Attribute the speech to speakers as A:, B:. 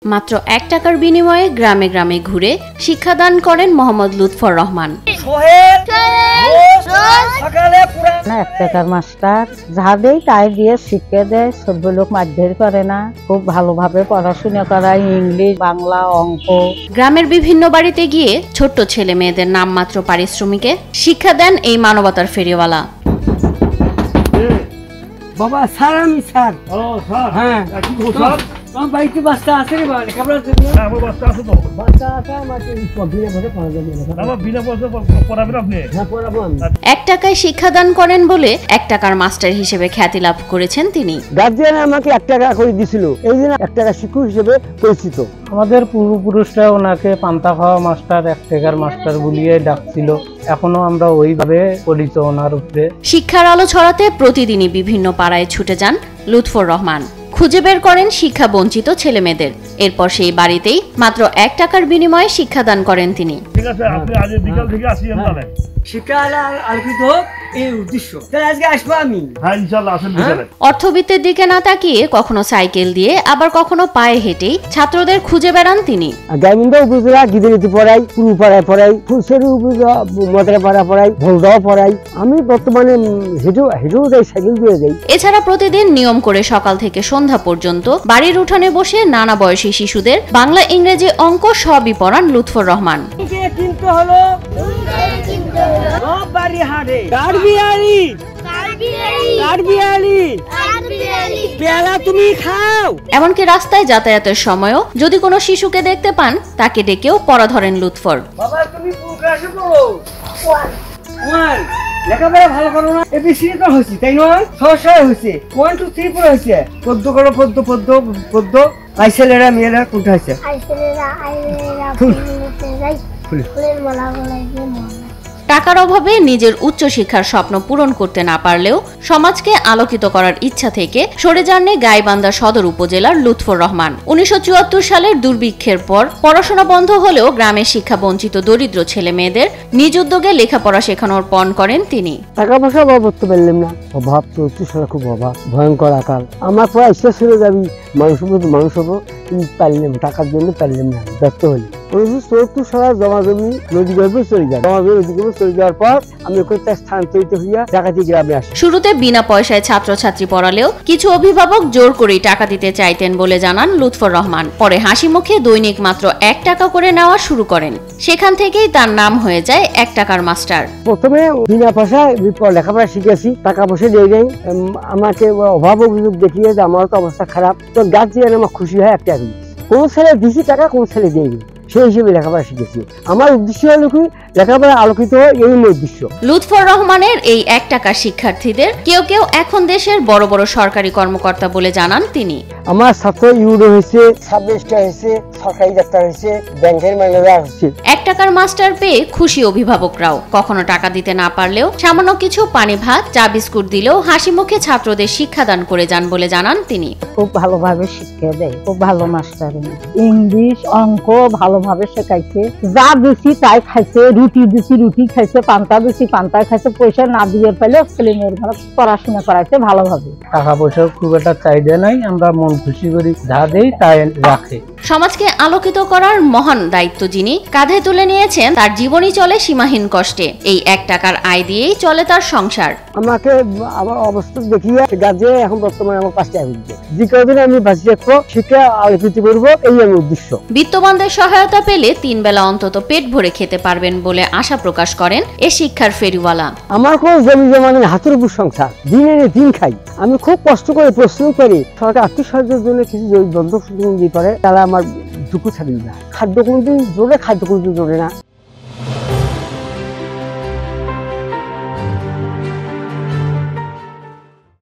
A: মাত্র ১ টাকার বিনিময়ে গ্রামে গ্রামে ঘুরে শিক্ষাদান করেন মোহাম্মদ লুৎফর রহমান।
B: ১ টাকার মাস্টার যা দেয় তাই দিয়ে শিক্ষা দেয়, সব লোক মারধর করে না, খুব ভালোভাবে পড়াশোনা করায়, ইংলিশ, বাংলা, অঙ্ক।
A: গ্রামের বিভিন্ন বাড়িতে গিয়ে ছোট্ট ছেলে মেয়েদের নামমাত্র পারিশ্রমিকে শিক্ষা দেন এই মানবতার ফেরিওয়ালা।
C: বাবা স্যার, আমি স্যার। ও স্যার, হ্যাঁ আমার বাড়িতে বাচ্চা আছে রে বাবা, লেখাপড়ার জন্য। হ্যাঁ, আমার বাচ্চা আছে তো। বাচ্চা আছে আমার, বিনা পয়সা পড়া যাবে না। আমার বিনা পয়সা পড়াবেন আপনি? হ্যাঁ, পড়াবো আমি।
A: ১ টাকায় শিক্ষাদান করেন বলে ১ টাকার মাস্টার হিসেবে খ্যাতি লাভ করেছেন তিনি।
D: গার্জিয়ান আমাকে ১ টাকা করে দিছিল, এই জন্য ১ টাকা শিক্ষক হিসেবে পরিচিত।
B: আমাদের পূর্বপুরুষরা ওনাকে পান্তা খাওয়া মাস্টার, ১ টাকার মাস্টার বলিয়ে ডাকছিল। এখনো আমরা ওইভাবে পরিচিত ওনার উপরে।
A: শিক্ষার আলো ছড়াতে প্রতিদিনই বিভিন্ন পাড়ায় ছুটে যান লুৎফর রহমান। খুঁজে বের করেন শিক্ষা বঞ্চিত ছেলে মেয়েদের। এরপর সেই বাড়িতেই মাত্র ১ টাকার বিনিময়ে শিক্ষাদান করেন তিনি।
C: ঠিক আছে, আপনি আজ বিকাল থেকে আসিয়েন তাহলে। শিক্ষা আলোকিত হোক এই উদ্দেশ্য। তাহলে আজকে আসবো আমি। হ্যাঁ, ইনশাআল্লাহ আসেন বিকালে।
A: অর্থবিত্তের দিকে না তাকিয়ে কখনো সাইকেল দিয়ে আবার কখনো পায়ে হেঁটেই ছাত্রদের খুঁজে বেড়ান তিনি।
D: গাইমিন্দা উপজেলা গিদিনীতি পড়াই, পুরুপাড়ায় পড়াই, ফুলসেরি উপজেলা মদরাপাড়া পড়াই, ভোলদাও পড়াই। আমি বর্তমানে হেঁটেও যাই, সাইকেল দিয়ে যাই।
A: এছাড়া প্রতিদিন নিয়ম করে সকাল থেকে সন্ধ্যা পর্যন্ত বাড়ির উঠানে বসে নানা বয়সী শিশুদের বাংলা, ইংরেজি, অঙ্ক সবই পড়ান লুৎফর রহমান।
C: কিনতে হলো তুমি খাও।
A: এমনকি রাস্তায় যাতায়াতের সময়ও যদি কোনো শিশুকে দেখতে পান তাকে ডেকেও পড়া ধরেন লুৎফর।
C: বাবা তুমি কোন ক্লাসে পড়ো? ওয়ান। লেখাপড়া ভালো করো না, এবিসি তো হইছে তাই নয়? সহসায় হইছে, 1 2 3 পড়া হইছে। পদ্য করো, পদ্য আইছেলেরা মেয়েরা কোনটা হইছে?
E: আইছেলেরা ফুলের মালা গলাইছে।
A: টাকার অভাবে নিজের উচ্চ শিক্ষার স্বপ্ন পূরণ করতে না পারলেও সমাজকে আলোকিত করার ইচ্ছা থেকে সরে যাননি গাইবান্ধা সদর উপজেলার লুৎফর রহমান। ১৯৭৪ সালের দুর্ভিক্ষের পর পড়াশোনা বন্ধ হলেও গ্রামের শিক্ষা বঞ্চিত দরিদ্র ছেলে মেয়েদের নিজ উদ্যোগে লেখাপড়া শেখানোর পণ করেন তিনি।
D: টাকা পয়সা অভাব করতে পারলাম না, অভাব ৩৪ সালে খুব অভাব, ভয়ঙ্কর আকাল। আমার পড়া ইচ্ছা ছিল যাবি মানুষ হবো, কিন্তু পারলাম, টাকার জন্য পারলাম না, ব্যর্থ হলি। ১৯৭৪ সালে জমা জমি নদী গর্ভে চলে যায়। জমা জমি নদী গর্ভে চলে যাওয়ার পর আমি ওখানে স্থানান্তরিত হইয়া ডাকাতি গ্রামে আসি।
A: শুরুতে বিনা পয়সায় ছাত্রছাত্রী পড়ালেও কিছু অভিভাবক জোর করেই টাকা দিতে চাইতেন বলে জানান লুৎফর রহমান। পরে হাসি মুখে দৈনিক মাত্র ১ টাকা করে নেওয়া শুরু করেন। সেখান থেকেই তার নাম হয়ে যায় ১ টাকার মাস্টার।
D: প্রথমে বিনা পয়সায় লেখাপড়া শিখেছি, টাকা পয়সা দিয়ে নেই। আমাকে অভাব অভিযোগ দেখিয়ে যে আমার তো অবস্থা খারাপ, তো গার্জিয়ান আমার খুশি হয়। একটা কোন ছেলে দিছি টাকা, কোন ছেলে দেয়নি, সেই হিসেবে লেখাপড়া শিখেছি। আমার উদ্দেশ্য হলো কি লেখাপড়া আলোকিত হয়, এই উদ্দেশ্য।
A: লুৎফর রহমানের এই ১ টাকার শিক্ষার্থীদের কেউ কেউ এখন দেশের বড় বড় সরকারি কর্মকর্তা বলে জানান তিনি।
D: আমার ছাত্র ইউরো হয়েছে, সাব রেজিস্ট্রার হয়েছে, সরকারি ডাক্তার হয়েছে, ব্যাংকের ম্যানেজার হয়েছে।
A: ১ টাকার মাস্টার পেয়ে খুশি অভিভাবকরাও। কখনো টাকা দিতে না পারলেও সামান্য কিছু পানি ভাত, চা বিস্কুট দিলেও হাসি মুখে ছাত্রদের শিক্ষাদান করে যান বলে জানান তিনি।
B: খুব ভালোভাবে শিক্ষা দেয়, খুব ভালো মাস্টার। ইংলিশ, অঙ্ক ভালোভাবে শেখাইছে, যা দিছি তাই খাইছে। রুটি দিছি, রুটি খাইছে, পান্তা দিছি, পান্তা খাইছে। পয়সা না দিয়ে পেলেও ছেলে মেয়ের পড়াশোনা করাইছে ভালোভাবে। টাকা পয়সার খুব একটা চাহিদা নাই, আমরা মন খুশি করি, যা দেই তাই রাখে।
A: সমাজকে আলোকিত করার মহান দায়িত্ব যিনি কাঁধে তুলে নিয়েছেন, তার জীবনই চলে সীমাহীন কষ্টে। এই ১ টাকার আয় দিয়েই চলে তার সংসার।
D: আমাকে আমার অবস্থা দেখিয়ে গার্জিয়ান এখন বর্তমানে আমার ৫ টাকা দিচ্ছে। যে কদিন আমি বাঁচি রাখবো, শিক্ষা আলোকিত করবো, এই আমার উদ্দেশ্য।
A: বিত্তবানদের সহায়তা পেলে ৩ বেলা অন্তত পেট ভরে খেতে পারবেন বলে আশা প্রকাশ করেন এ শিক্ষার ফেরিওয়ালা।
D: আমার কোনো জমি জমা নেই, হাতের উপর সংসার, দিন এনে দিন খাই। আমি খুব কষ্ট করে পরিশ্রম করি। সরকার আর্থিক সাহায্যের জন্য কিছু বন্ধ দিতে পারে, তারা আমার দুঃখ ছাড়িয়ে না। খাদ্য কোনোদিন জোরে, খাদ্য কোনোদিন জোরে না।